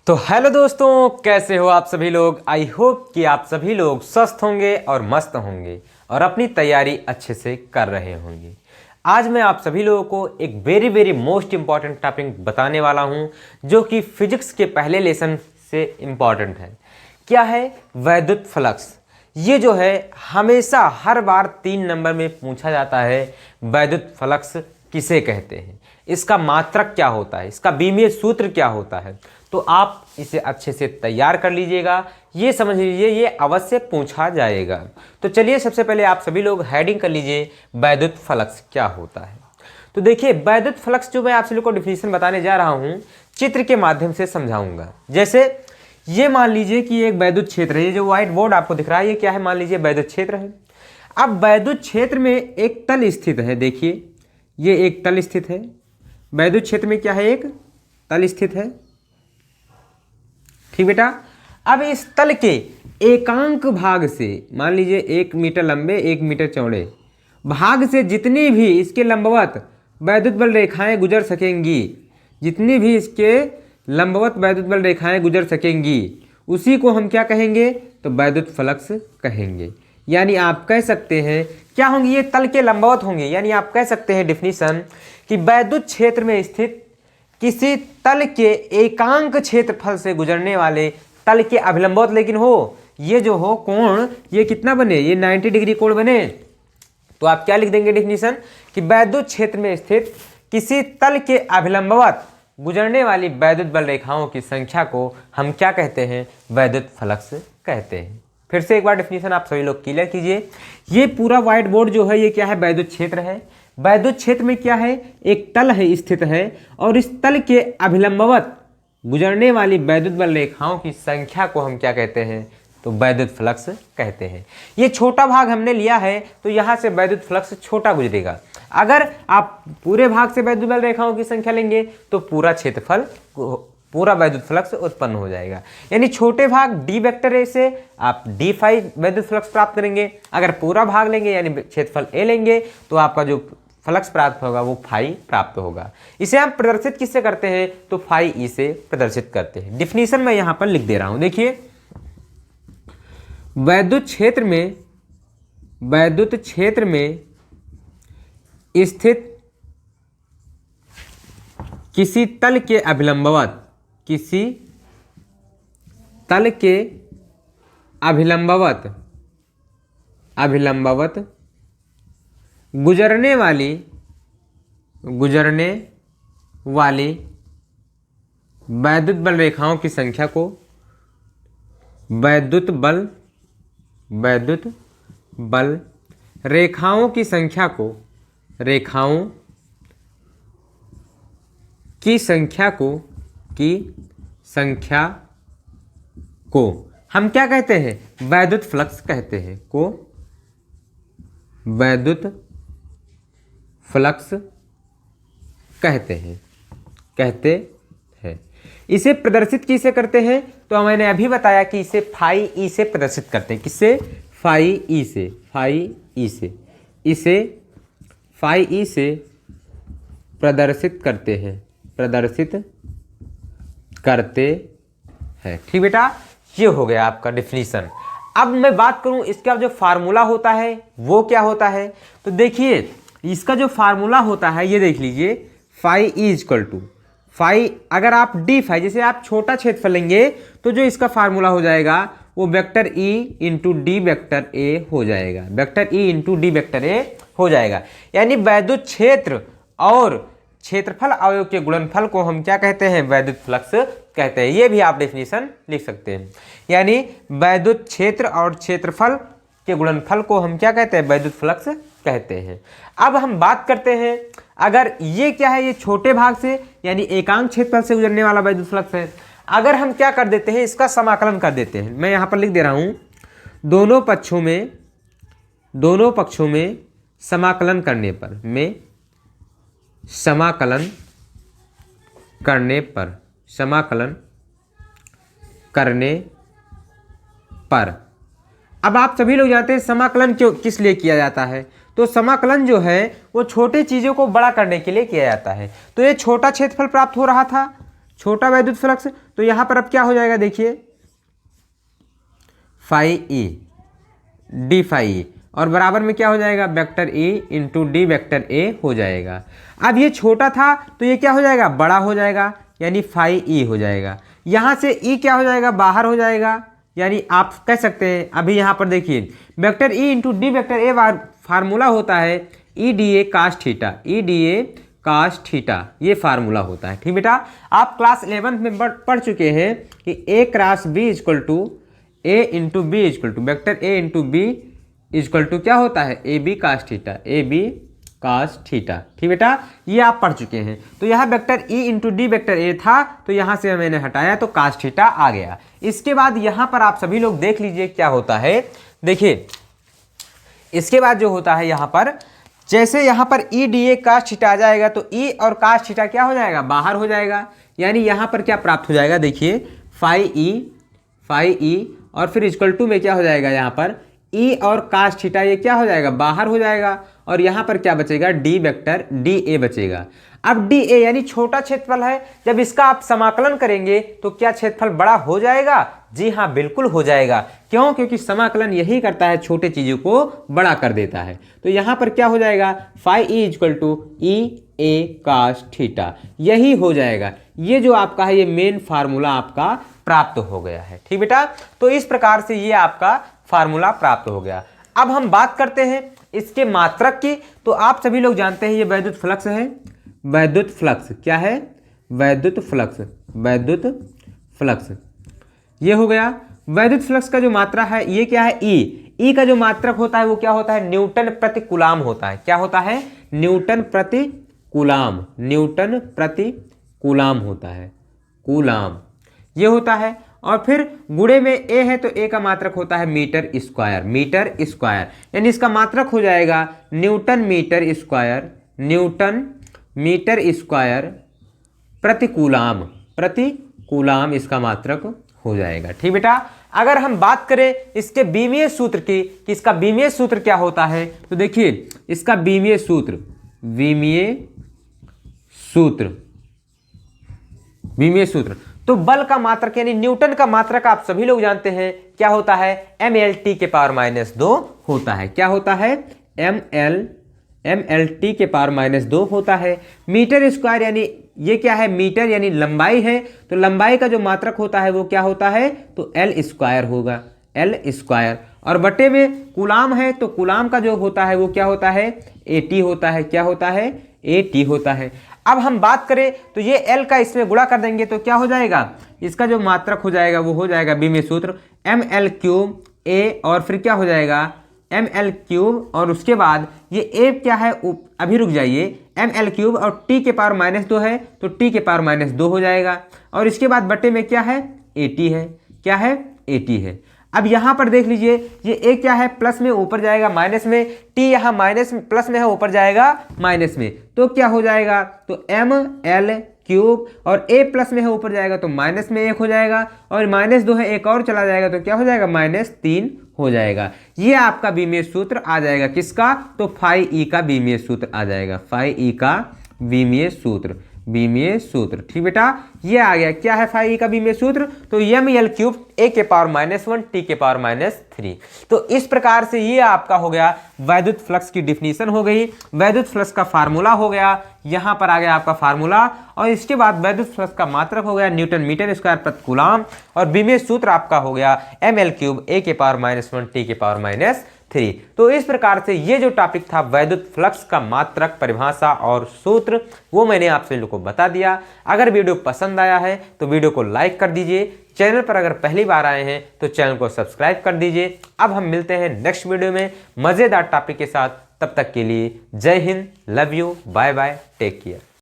तो हेलो दोस्तों, कैसे हो आप सभी लोग। आई होप कि आप सभी लोग स्वस्थ होंगे और मस्त होंगे और अपनी तैयारी अच्छे से कर रहे होंगे। आज मैं आप सभी लोगों को एक वेरी मोस्ट इम्पॉर्टेंट टॉपिक बताने वाला हूं, जो कि फिजिक्स के पहले लेसन से इम्पॉर्टेंट है। क्या है? वैद्युत फ्लक्स। ये जो है हमेशा हर बार 3 नंबर में पूछा जाता है। वैद्युत फ्लक्स किसे कहते हैं, इसका मात्रक क्या होता है, इसका बीमीय सूत्र क्या होता है। तो आप इसे अच्छे से तैयार कर लीजिएगा, ये समझ लीजिए ये अवश्य पूछा जाएगा। तो चलिए सबसे पहले आप सभी लोग हेडिंग कर लीजिए, वैद्युत फ्लक्स क्या होता है। तो देखिए, वैद्युत फ्लक्स जो मैं आप सभी को डिफिनीशन बताने जा रहा हूँ, चित्र के माध्यम से समझाऊंगा। जैसे ये मान लीजिए कि एक वैद्युत क्षेत्र है, ये जो व्हाइट बोर्ड आपको दिख रहा है ये क्या है, मान लीजिए वैद्युत क्षेत्र है। अब वैद्युत क्षेत्र में एक तल स्थित है। देखिए ये एक तल स्थित है, वैद्युत क्षेत्र में क्या है, एक तल स्थित है। ठीक बेटा। अब इस तल के एकांक भाग से, मान लीजिए 1 मीटर लंबे 1 मीटर चौड़े भाग से जितनी भी इसके लंबवत वैद्युत बल रेखाएं गुजर सकेंगी, जितनी भी इसके लंबवत वैद्युत बल रेखाएं गुजर सकेंगी, उसी को हम क्या कहेंगे, तो वैद्युत फ्लक्स कहेंगे। यानी आप कह सकते हैं क्या होंगी, ये तल के लंबवत होंगे। यानी आप कह सकते हैं डिफिनीशन कि वैद्युत क्षेत्र में स्थित किसी तल के एकांक क्षेत्रफल से गुजरने वाले तल के अभिलंबवत, लेकिन हो ये जो हो कोण, ये कितना बने, ये 90 डिग्री कोण बने। तो आप क्या लिख देंगे डिफिनीशन कि वैद्युत क्षेत्र में स्थित किसी तल के अभिलंबवत गुजरने वाली वैद्युत बल रेखाओं की संख्या को हम क्या कहते हैं, वैद्युत फ्लक्स कहते हैं। फिर से एक बार डिफिनीशन आप सभी लोग क्लियर कीजिए। ये पूरा व्हाइट बोर्ड जो है ये क्या है, वैद्युत क्षेत्र है। वैद्युत क्षेत्र में क्या है, एक तल है स्थित है, और इस तल के अभिलंबवत गुजरने वाली वैद्युत बल रेखाओं की संख्या को हम क्या कहते हैं, तो वैद्युत फ्लक्स कहते हैं। ये छोटा भाग हमने लिया है तो यहाँ से वैद्युत फ्लक्स छोटा गुजरेगा। अगर आप पूरे भाग से वैद्युत बल रेखाओं की संख्या लेंगे तो पूरा क्षेत्रफल, पूरा वैद्युत फ्लक्स उत्पन्न हो जाएगा। यानी छोटे भाग डी वेक्टर ए से आप डी फाई वैद्युत फ्लक्स प्राप्त करेंगे। अगर पूरा भाग लेंगे यानी क्षेत्रफल ए लेंगे तो आपका जो फ्लक्स प्राप्त होगा वो फाई प्राप्त होगा। इसे हम प्रदर्शित किससे करते हैं, तो फाई ई से प्रदर्शित करते हैं। डिफिनीशन मैं यहां पर लिख दे रहा हूं। देखिए, वैद्युत क्षेत्र में स्थित किसी तल के अभिलंबवत, किसी तल के अभिलंबवत गुजरने वाली वैद्युत बल रेखाओं की संख्या को वैद्युत बल रेखाओं की संख्या को हम क्या कहते हैं, वैद्युत फ्लक्स कहते हैं, को वैद्युत फ्लक्स कहते हैं। इसे प्रदर्शित किसे करते हैं, तो मैंने अभी बताया कि इसे फाई ई से प्रदर्शित करते हैं। किससे, फाई ई से इसे फाई ई से प्रदर्शित करते हैं। ठीक बेटा, ये हो गया आपका डिफिनीशन। अब मैं बात करूं इसका जो फार्मूला होता है वो क्या होता है। तो देखिए इसका जो फार्मूला होता है ये देख लीजिए, phi E is equal to phi, अगर आप डी फाई, जैसे आप छोटा क्षेत्रफल लेंगे तो जो इसका फार्मूला हो जाएगा वो vector E into D vector A हो जाएगा, vector E into D vector A हो जाएगा। यानी वैद्युत क्षेत्र और क्षेत्रफल अवयव के गुणनफल को हम क्या कहते हैं, वैद्युत फ्लक्स कहते हैं। ये भी आप डेफिनेशन लिख सकते हैं। यानी वैद्युत क्षेत्र और क्षेत्रफल के गुणनफल को हम क्या कहते हैं, वैद्युत फ्लक्स कहते हैं। अब हम बात करते हैं, अगर ये क्या है, ये छोटे भाग से यानी एकांक क्षेत्रफल से गुजरने वाला वैद्युत फ्लक्स है। अगर हम क्या कर देते हैं, इसका समाकलन कर देते हैं। मैं यहाँ पर लिख दे रहा हूँ, दोनों पक्षों में समाकलन करने पर अब आप सभी लोग जानते हैं समाकलन क्यों, किस लिए किया जाता है। तो समाकलन जो है वो छोटे चीज़ों को बड़ा करने के लिए किया जाता है। तो ये छोटा क्षेत्रफल प्राप्त हो रहा था, छोटा वैद्युत फ्लक्स, तो यहाँ पर अब क्या हो जाएगा देखिए, phi E D phi E, और बराबर में क्या हो जाएगा, vector E into D vector A हो जाएगा। अब ये छोटा था तो ये क्या हो जाएगा, बड़ा हो जाएगा, यानी फाई ई हो जाएगा। यहाँ से ई क्या हो जाएगा, बाहर हो जाएगा, यानी आप कह सकते हैं अभी यहाँ पर देखिए vector E into D vector A formula होता है E D A cos theta, E D A cos theta, ये फार्मूला होता है। ठीक बेटा, आप क्लास 11 में पढ़ चुके हैं कि A cross B is equal to A into B is equal to vector A into B is equal to क्या होता है, A B cos theta, A B cos theta. ठीक बेटा, ये आप पढ़ चुके हैं। तो यहाँ vector E into D vector A था, तो यहाँ से मैंने हटाया तो कास थीटा आ गया। इसके बाद यहाँ पर आप सभी लोग देख लीजिए क्या होता है। देखिए इसके बाद जो होता है यहाँ पर, जैसे यहाँ पर ई डी ए कास थीटा आ जाएगा तो ई और कास थीटा क्या हो जाएगा, बाहर हो जाएगा। यानी यहाँ पर क्या प्राप्त हो जाएगा, देखिए फाई ई और फिर इक्वल टू में क्या हो जाएगा, यहाँ पर ई और कास थीटा ये क्या हो जाएगा, बाहर हो जाएगा। और यहाँ पर क्या बचेगा, डी वेक्टर डी ए बचेगा। अब डी ए यानी छोटा क्षेत्रफल है, जब इसका आप समाकलन करेंगे तो क्या क्षेत्रफल बड़ा हो जाएगा? जी हाँ, बिल्कुल हो जाएगा। क्यों? क्योंकि समाकलन यही करता है, छोटे चीजों को बड़ा कर देता है। तो यहाँ पर क्या हो जाएगा, phi E equal to E A cos theta, यही हो जाएगा। ये जो आपका है ये मेन फार्मूला आपका प्राप्त हो गया है। ठीक बेटा, तो इस प्रकार से ये आपका फार्मूला प्राप्त हो गया। अब हम बात करते हैं इसके मात्रक की। तो आप सभी लोग जानते हैं ये वैद्युत फ्लक्स है। वैद्युत फ्लक्स क्या है, वैद्युत फ्लक्स, वैद्युत फ्लक्स ये हो गया। वैद्युत फ्लक्स का जो मात्रा है ये क्या है, ई। ई का जो मात्रक होता है वो क्या होता है, न्यूटन प्रति कूलाम होता है। क्या होता है, न्यूटन प्रति कूलाम, न्यूटन प्रति कूलाम होता है, कूलाम ये होता है। और फिर गुणे में ए है तो ए का मात्रक होता है मीटर स्क्वायर, मीटर स्क्वायर, यानी इसका मात्रक हो जाएगा newton metre square, newton metre square प्रति कूलाम, प्रति कूलाम इसका मात्रक हो जाएगा। ठीक बेटा, अगर हम बात करें इसके बीमीय सूत्र की कि इसका बीमीय सूत्र क्या होता है, तो देखिए इसका बीमीय सूत्र, बीमीय सूत्र, बीमीय सूत्र तो बल का मात्रक यानी न्यूटन का मात्रक आप सभी लोग जानते हैं क्या होता है, mlt के पावर -2 होता है। क्या होता है, mlt के पावर -2 होता है। मीटर स्क्वायर यानी ये क्या है, मीटर यानी लंबाई है, तो लंबाई का जो मात्रक होता है वो क्या होता है, तो l स्क्वायर होगा, l स्क्वायर। और बटे में कूलाम है तो कूलाम का जो होता है वो क्या होता है, at होता है। क्या होता है, at होता है। अब हम बात करें तो ये L का इसमें गुणा कर देंगे तो क्या हो जाएगा, इसका जो मात्रक हो जाएगा वो हो जाएगा बीमीय सूत्र ml क्यूब a, और फिर क्या हो जाएगा ml क्यूब, और उसके बाद ये a क्या है, अभी रुक जाइए, ml क्यूब और t के पावर -2 है तो t के पावर -2 हो जाएगा। और इसके बाद बटे में क्या है, at है। क्या है, at है। अब यहाँ पर देख लीजिए ये a क्या है, प्लस में ऊपर जाएगा माइनस में, t यहाँ माइनस में प्लस में है ऊपर जाएगा माइनस में, तो क्या हो जाएगा, तो ml क्यूब, और a प्लस में है ऊपर जाएगा तो माइनस में 1 हो जाएगा, और -2 है एक और चला जाएगा तो क्या हो जाएगा, -3 हो जाएगा। ये आपका बीमीय सूत्र आ जाएगा किसका, तो फाई ई का बीमीय सूत्र आ जाएगा, फाई ई का बीमीय सूत्र, बीमीय सूत्र। ठीक बेटा, ये आ गया। क्या है फाई ई का बीमीय सूत्र, तो ml क्यूब a के पावर -1 t के पावर -3। तो इस प्रकार से ये आपका हो गया वैद्युत फ्लक्स की डिफिनीशन हो गई, वैद्युत फ्लक्स का फार्मूला हो गया, यहाँ पर आ गया आपका फार्मूला। और इसके बाद वैद्युत फ्लक्स का मात्रक हो गया न्यूटन मीटर स्क्वायर प्रति कूलाम, और बीमीय सूत्र आपका हो गया ml क्यूब a के पावर -1 t के पावर -3। तो इस प्रकार से ये जो टॉपिक था वैद्युत फ्लक्स का मात्रक, परिभाषा और सूत्र, वो मैंने आपसे लोगों को बता दिया। अगर वीडियो पसंद आया है तो वीडियो को लाइक कर दीजिए, चैनल पर अगर पहली बार आए हैं तो चैनल को सब्सक्राइब कर दीजिए। अब हम मिलते हैं नेक्स्ट वीडियो में मजेदार टॉपिक के साथ, तब तक के लिए Jai Hind, love you, bye bye, take care.